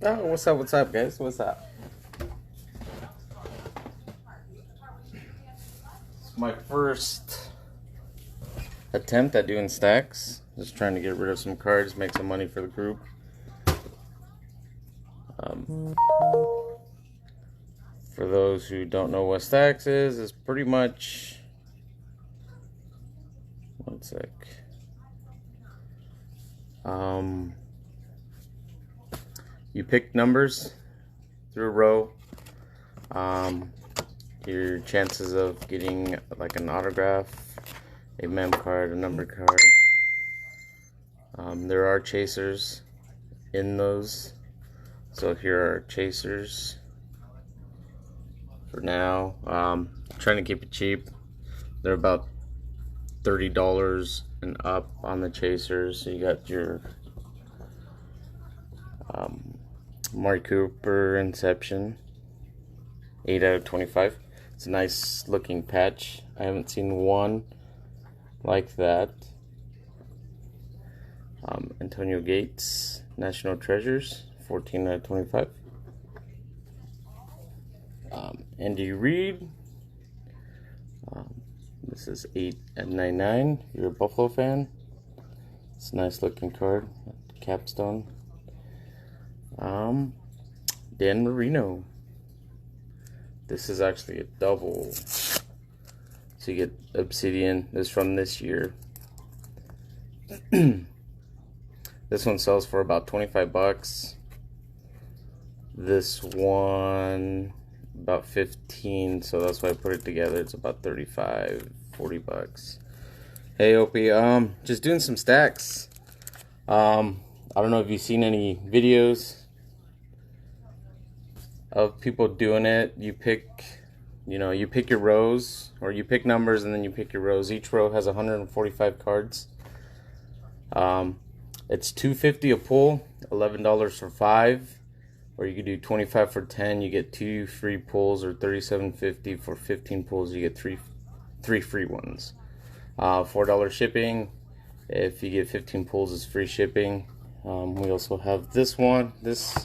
Oh, what's up, guys? What's up? It's my first attempt at doing stacks. Just trying to get rid of some cards, make some money for the group. For those who don't know what Staxx is, it's pretty much... One sec. You pick numbers through a row. Your chances of getting like an autograph, a mem card, a number card. There are chasers in those. So here are chasers for now. Trying to keep it cheap. They're about $30 and up on the chasers. So you got your Mark Cooper Inception, 8 out of 25. It's a nice looking patch. I haven't seen one like that. Antonio Gates, National Treasures, 14 out of 25. Andy Reid, this is 8 at 99. If you're a Buffalo fan, it's a nice looking card. Capstone. Dan Marino. This is actually a double. So you get Obsidian. This is from this year. This one sells for about 25 bucks. This one about 15, so that's why I put it together. It's about 35, 40 bucks. Hey Opie, just doing some stacks. I don't know if you've seen any videos of people doing it. You pick your rows, or you pick numbers and then you pick your rows. Each row has 145 cards. It's $2.50 a pull, $11 for 5, or you could do 25 for 10. You get 2 free pulls, or $37.50 for 15 pulls. You get three free ones. $4 shipping. If you get 15 pulls, it's free shipping. We also have this one. This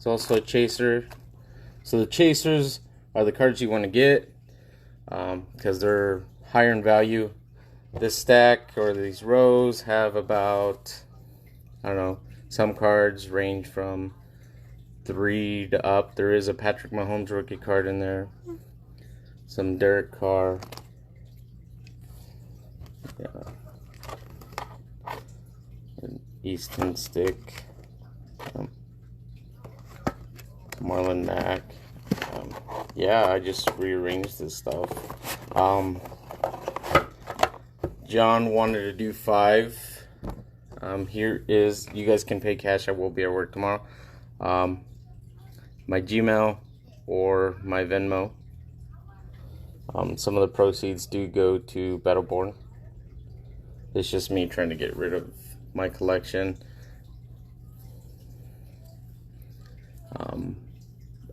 is also a chaser. So the chasers are the cards you want to get because they're higher in value. This stack or these rows have about, I don't know, some cards range from 3 to up. There is a Patrick Mahomes rookie card in there. Some Derek Carr. Yeah. An Easton stick. Marlon Mack. Yeah, I just rearranged this stuff. John wanted to do 5. Here is, you guys can pay cash. I will be at work tomorrow. My Gmail or my Venmo. Some of the proceeds do go to BattleBorn. It's just me trying to get rid of my collection.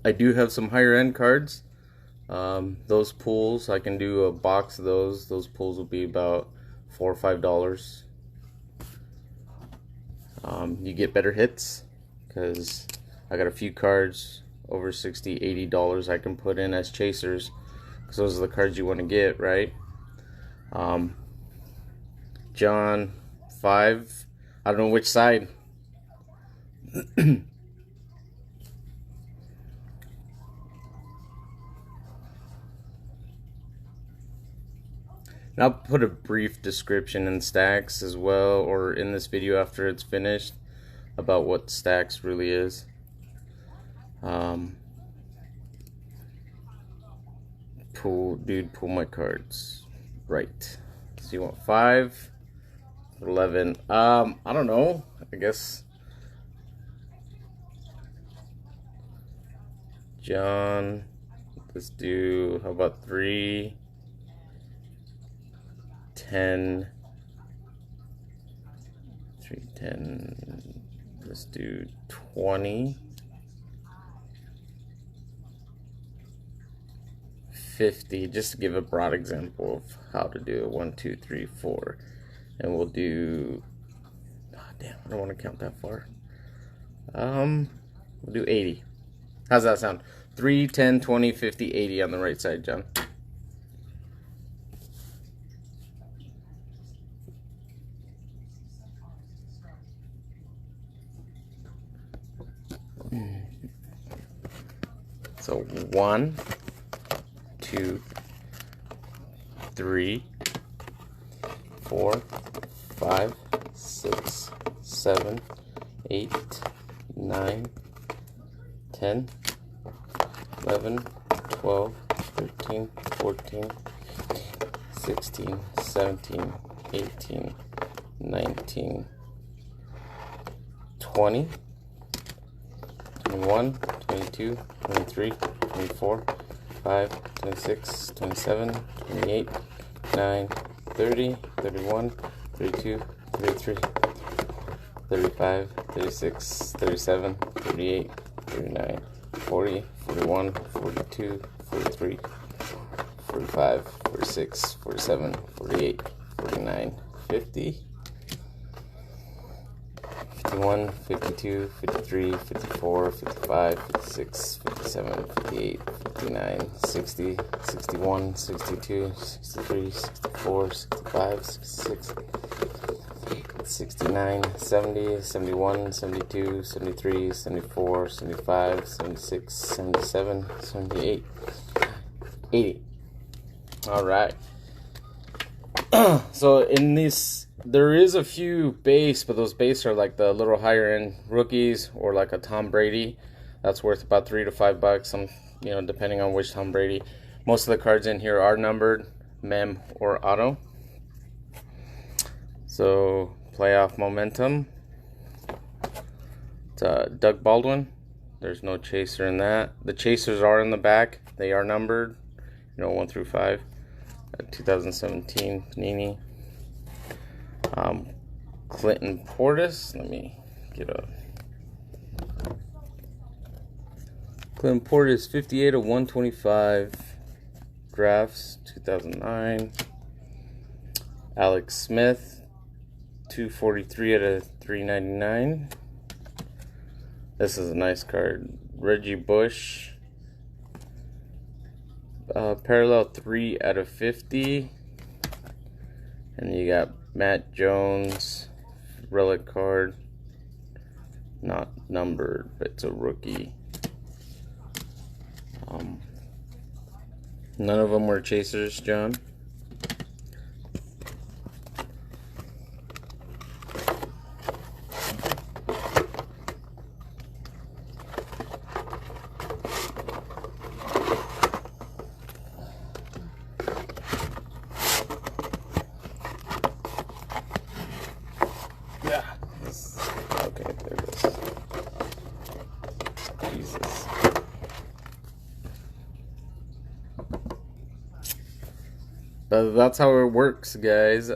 I do have some higher end cards. Those pulls, I can do a box of those. Those pulls will be about $4 or $5. You get better hits because I got a few cards over $60, $80 I can put in as chasers, because those are the cards you want to get, right? John 5. I don't know which side. And I'll put a brief description in Staxx as well, or in this video after it's finished, about what Staxx really is. Pull my cards. Right. So you want 5, 11. I don't know. I guess John. Let's do, how about 3, 10, 3, 10, let's do 20, 50, just to give a broad example of how to do it. 1, 2, 3, 4, and we'll do, oh, damn, I don't want to count that far. We'll do 80. How's that sound? 3, 10, 20, 50, 80 on the right side, John. So 1, 2, 3, 4, 5, 6, 7, 8, 9, 10, 11, 12, 13, 14, 16, 17, 18, 19, 20, 21, 22, 23, 24, 5, 26, 27, 28, 9, 30, 31, 32, 33, 35, 36, 37, 38, 39, 40, 41, 42, 43, 45, 46, 47, 48, 49, 50, 51, 52, 53, 54, 55, 56, 57, 58, 59, 60, 61, 62, 63, 64, 65, 66, 69, 70, 71, 72, 73, 74, 75, 76, 77, 78, 80. All right. So in this, there is a few base, but those base are like the little higher end rookies, or like a Tom Brady. That's worth about $3 to $5. Some, you know, depending on which Tom Brady. Most of the cards in here are numbered, mem or auto. So playoff momentum. It's Doug Baldwin. There's no chaser in that. The chasers are in the back. They are numbered, you know, 1 through 5. 2017 Panini. Clinton Portis. Let me get up. Clinton Portis, 58 of 125. Drafts, 2009. Alex Smith, 243 out of 399. This is a nice card. Reggie Bush. Parallel 3 out of 50. And you got Matt Jones, relic card. Not numbered, but it's a rookie. None of them were chasers, John. Yeah. Okay, there it is. Jesus. But that's how it works, guys. You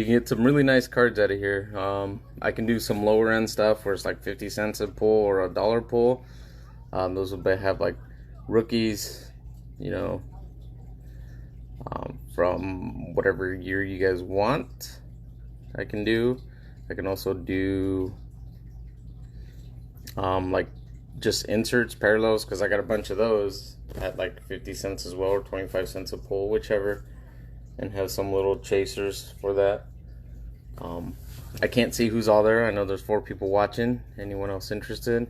can get some really nice cards out of here. I can do some lower end stuff where it's like 50 cents a pull or $1 pull. Those will have like rookies, you know, from whatever year you guys want. I can do. I can also do like just inserts, parallels, because I got a bunch of those at like 50 cents as well, or 25 cents a pull, whichever, and have some little chasers for that. I can't see who's all there. I know there's 4 people watching. Anyone else interested?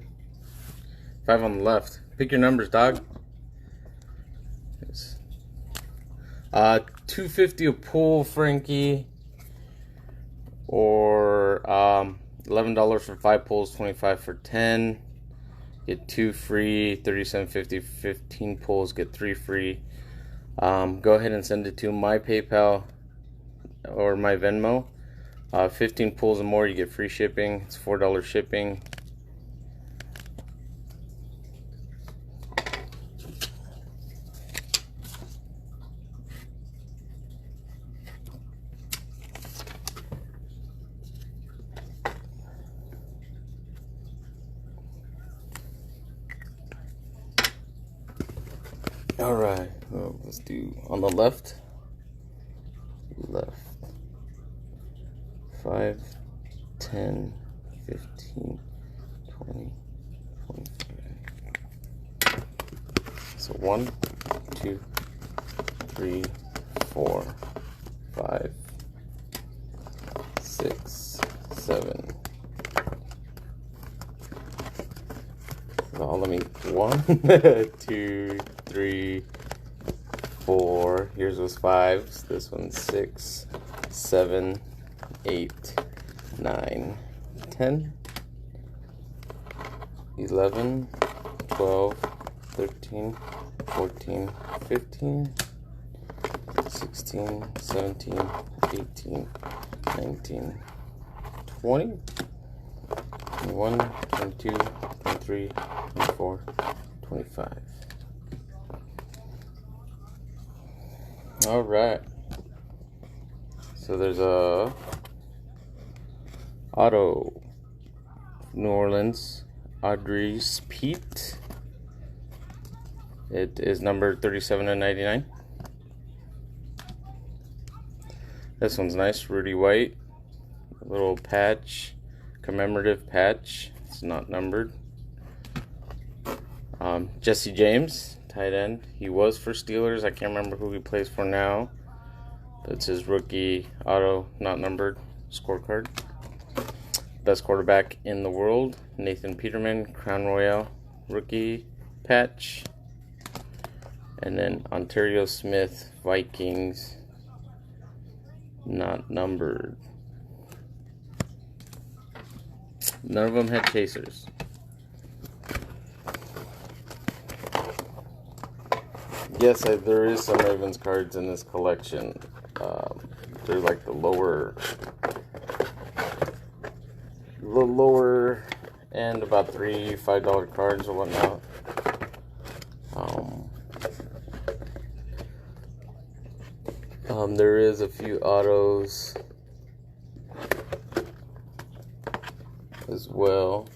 5 on the left. Pick your numbers, dog. Yes. 250 a pull, Frankie. Or $11 for 5 pulls, 25 for 10. Get 2 free. 37.50 15 pulls, get 3 free. Go ahead and send it to my PayPal or my Venmo. 15 pulls and more, you get free shipping. It's $4 shipping. All right, well, let's do on the left. 5, 10, 15, 20, 25. So 1, 2, 3, 4, 5, 6, 7. Oh, let me 1, 2, 3, 4. Here's was 5. This one's 6, 7, 8, 9, 10, 11, 12, 13, 14, 15, 16, 17, 18, 19, 20, 21, 22, 23, 24, 25. All right. So there's a auto New Orleans Audrey's Pete. It is number 37/99. This one's nice, Rudy White, a little patch, commemorative patch. It's not numbered. Jesse James, tight end. He was for Steelers. I can't remember who he plays for now. But it's his rookie auto, not numbered, scorecard. Best quarterback in the world, Nathan Peterman, Crown Royale, rookie patch. And then Ontario Smith, Vikings, not numbered. None of them had chasers. Yes, there is some Ravens cards in this collection. They're like the lower end, about $3-5 cards or whatnot. There is a few autos as well.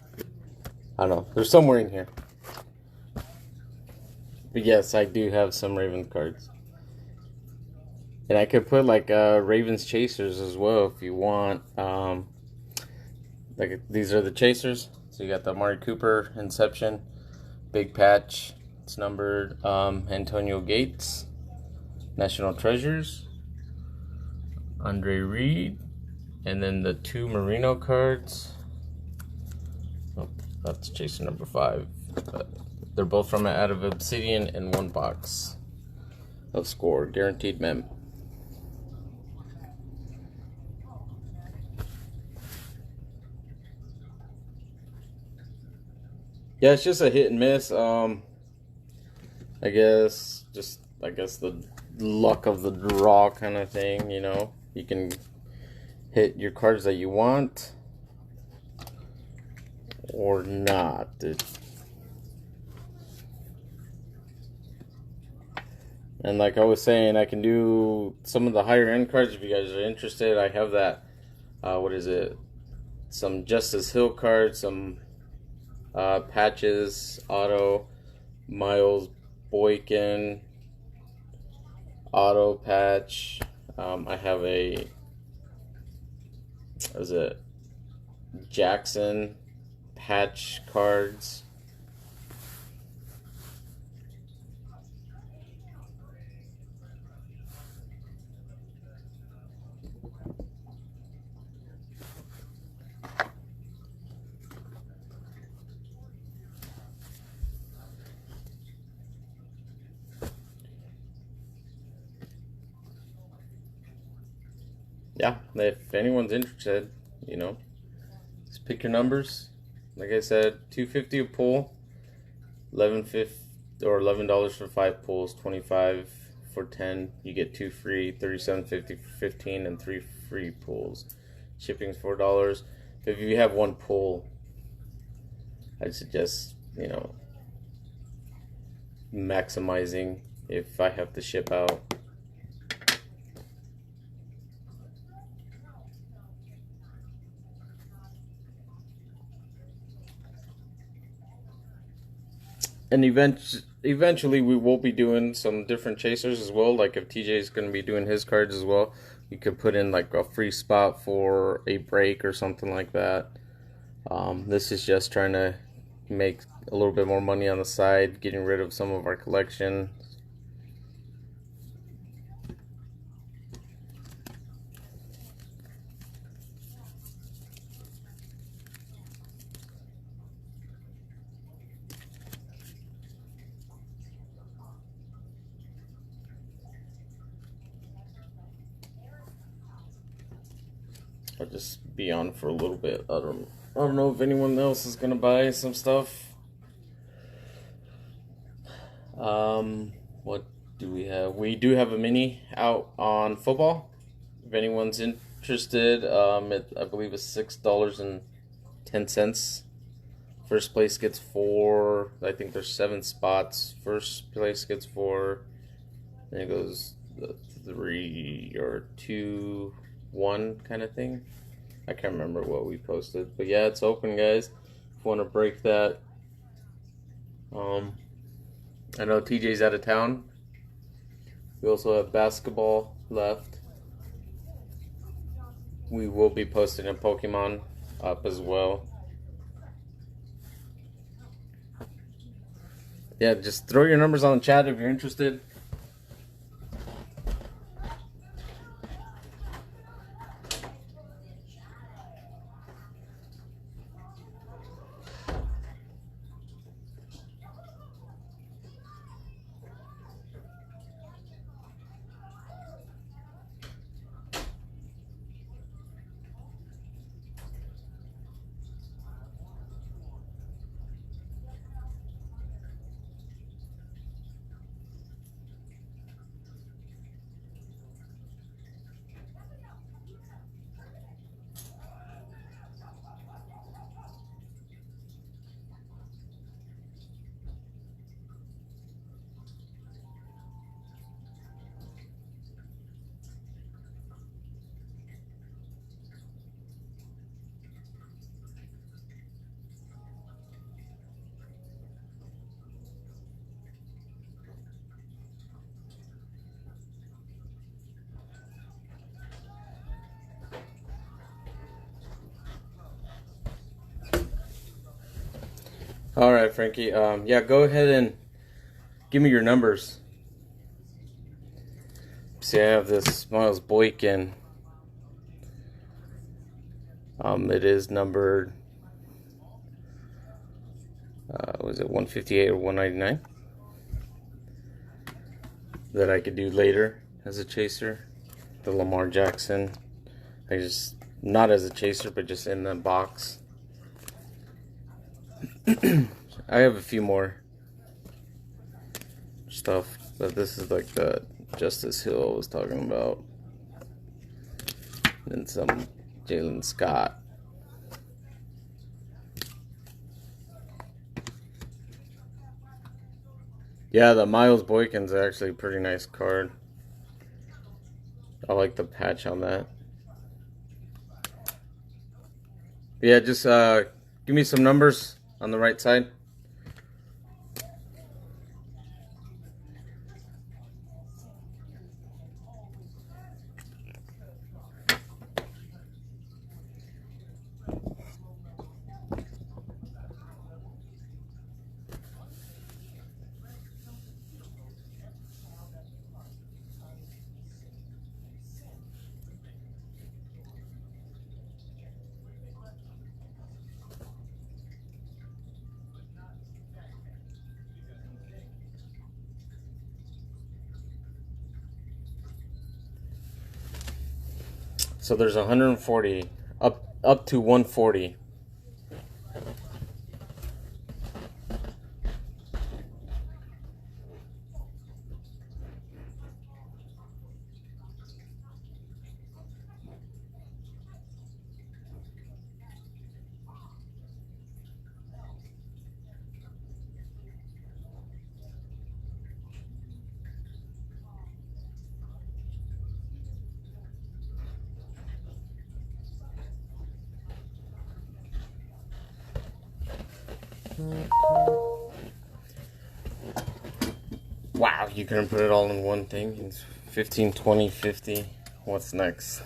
I don't know. They're somewhere in here. But yes, I do have some Ravens cards. And I could put like Ravens chasers as well if you want. Like these are the chasers. So you got the Amari Cooper Inception, big patch. It's numbered. Antonio Gates, National Treasures, Andre Reed, and then the 2 Marino cards. Oh, that's chaser number 5. But they're both from out of Obsidian in 1 box of score, guaranteed mem. Yeah, it's just a hit and miss. I guess the luck of the draw kind of thing, you know. You can hit your cards that you want or not. And like I was saying, I can do some of the higher end cards if you guys are interested. I have that, what is it? Some Justice Hill cards, some patches, auto, Miles Boykin, auto patch. I have a, what is it? Jackson patch cards. Yeah, if anyone's interested, you know, just pick your numbers. Like I said, $2.50 a pull, $11 for 5 pulls, 25 for 10. You get 2 free, $37.50 for 15, and 3 free pulls. Shipping's $4. If you have 1 pull, I'd suggest, you know, maximizing if I have to ship out. And eventually we will be doing some different chasers as well. Like if TJ is going to be doing his cards as well, you could put in like a free spot for a break or something like that. This is just trying to make a little bit more money on the side, getting rid of some of our collection. I'll just be on for a little bit. I don't know if anyone else is gonna buy some stuff. What do we have? We do have a mini out on football. If anyone's interested, I believe it's $6.10. First place gets 4. I think there's 7 spots. First place gets 4. Then it goes 3 or 2. 1 kind of thing. I can't remember what we posted, but yeah, it's open, guys. If you want to break that, I know TJ's out of town. We also have basketball left. We will be posting a Pokemon up as well. Yeah, just throw your numbers on the chat if you're interested. All right, Frankie. Yeah, go ahead and give me your numbers. See, I have this Miles Boykin. It is numbered. Was it 158 or 199? That I could do later as a chaser. The Lamar Jackson. I just not as a chaser, but just in the box. I have a few more stuff, but this is like the Justice Hill I was talking about. And some Jalen Scott. Yeah, the Miles Boykin's actually a pretty nice card. I like the patch on that. Yeah, just give me some numbers on the right side. So there's 140 up to 140. Wow, you couldn't put it all in one thing. It's 15, 20, 50. What's next?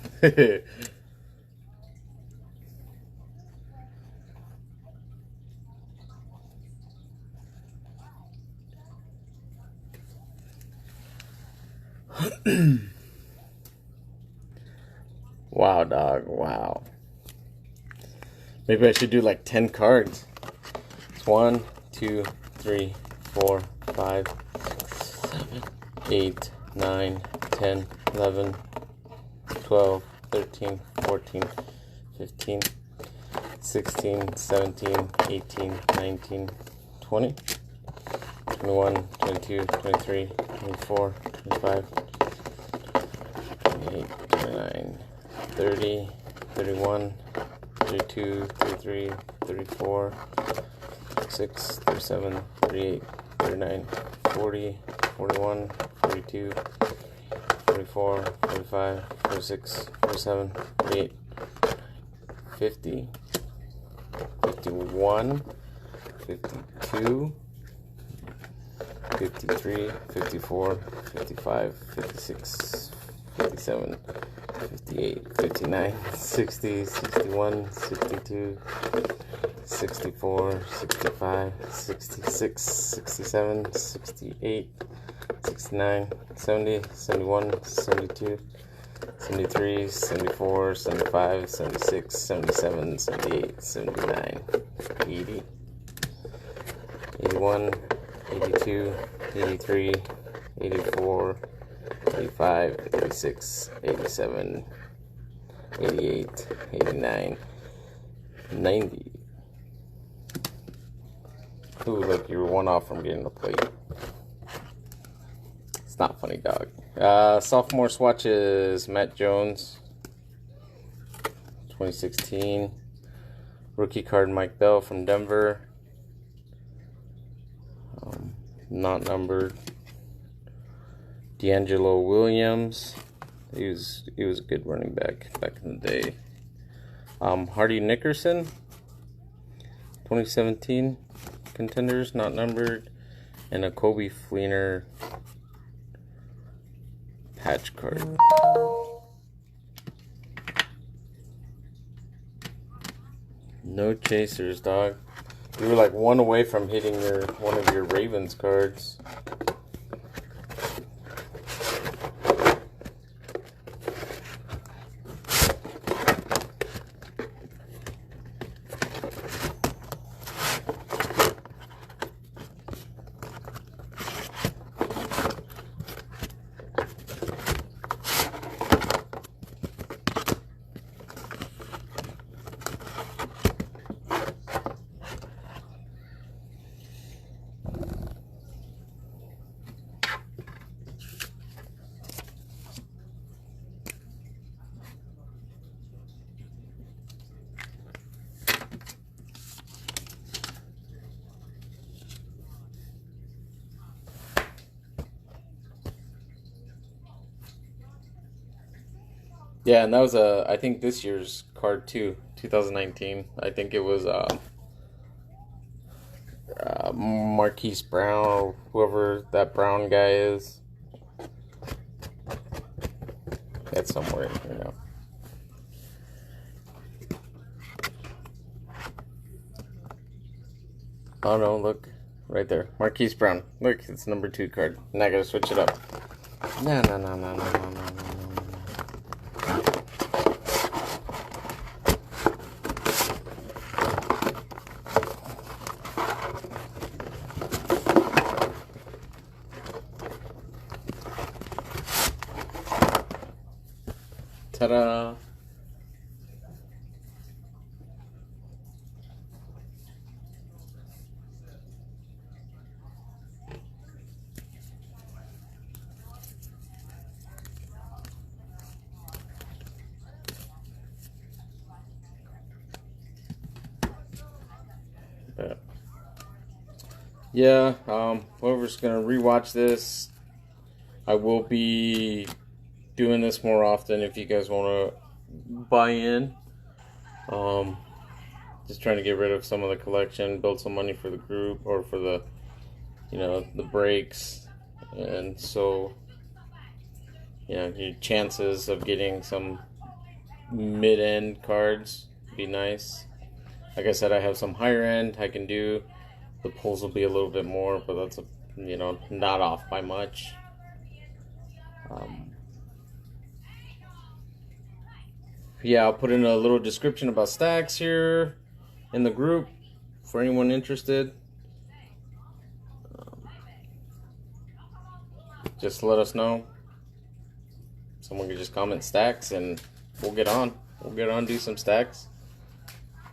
Wow, dog. Wow. Maybe I should do like 10 cards. It's 1, 2, 3, 4, 5, 6, 7, 8, 9, 10, 11, 12, 13, 14, 15, 16, 17, 18, 19, 20, 21, 22, 23, 24, 25, 28, 29, 30, 31, 32, 33, 34, 36, 37, 38, 39, 40, 41, 42, 44, 45, 46, 47, 48, 50, 51, 52, 53, 54, 55, 56, 57, 58, 59, 60, 61, 62, 64, 65, 66, 67, 68, 69, 70, 71, 72, 73, 74, 75, 76, 77, 78, 79, 80, 81, 82, 83, 84, 85, 86, 87, 88, 89, 90. Ooh, look, you're one off from getting the plate. It's not funny, dog. Sophomore swatches, Matt Jones, 2016. Rookie card, Mike Bell from Denver. Not numbered. D'Angelo Williams. He was a good running back in the day. Hardy Nickerson, 2017 contenders, not numbered, and a Kobe Fleener patch card. No chasers, dog. You were like one away from hitting one of your Ravens cards. Yeah, and that was I think this year's card too, 2019. I think it was Marquise Brown or whoever that Brown guy is. It's somewhere in here now. Oh no, look. Right there. Marquise Brown. Look, it's number 2 card. Now I gotta switch it up. No. Ta-da! Yeah, whoever's gonna rewatch this, I will be doing this more often if you guys want to buy in. Just trying to get rid of some of the collection, build some money for the group or for the, the breaks, and so, your chances of getting some mid-end cards be nice. Like I said, I have some higher end I can do. The pulls will be a little bit more, but that's not off by much. Yeah, I'll put in a little description about Staxx here in the group for anyone interested. Just let us know. Someone can just comment Staxx and we'll get on. We'll get on, do some Staxx.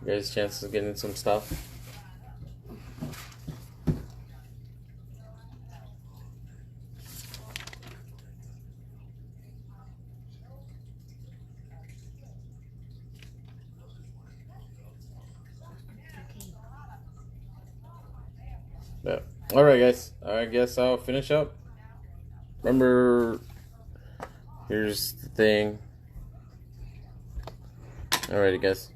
You guys' chances of getting some stuff. Yeah. Alright guys, I guess I'll finish up. Remember, here's the thing. Alrighty guys.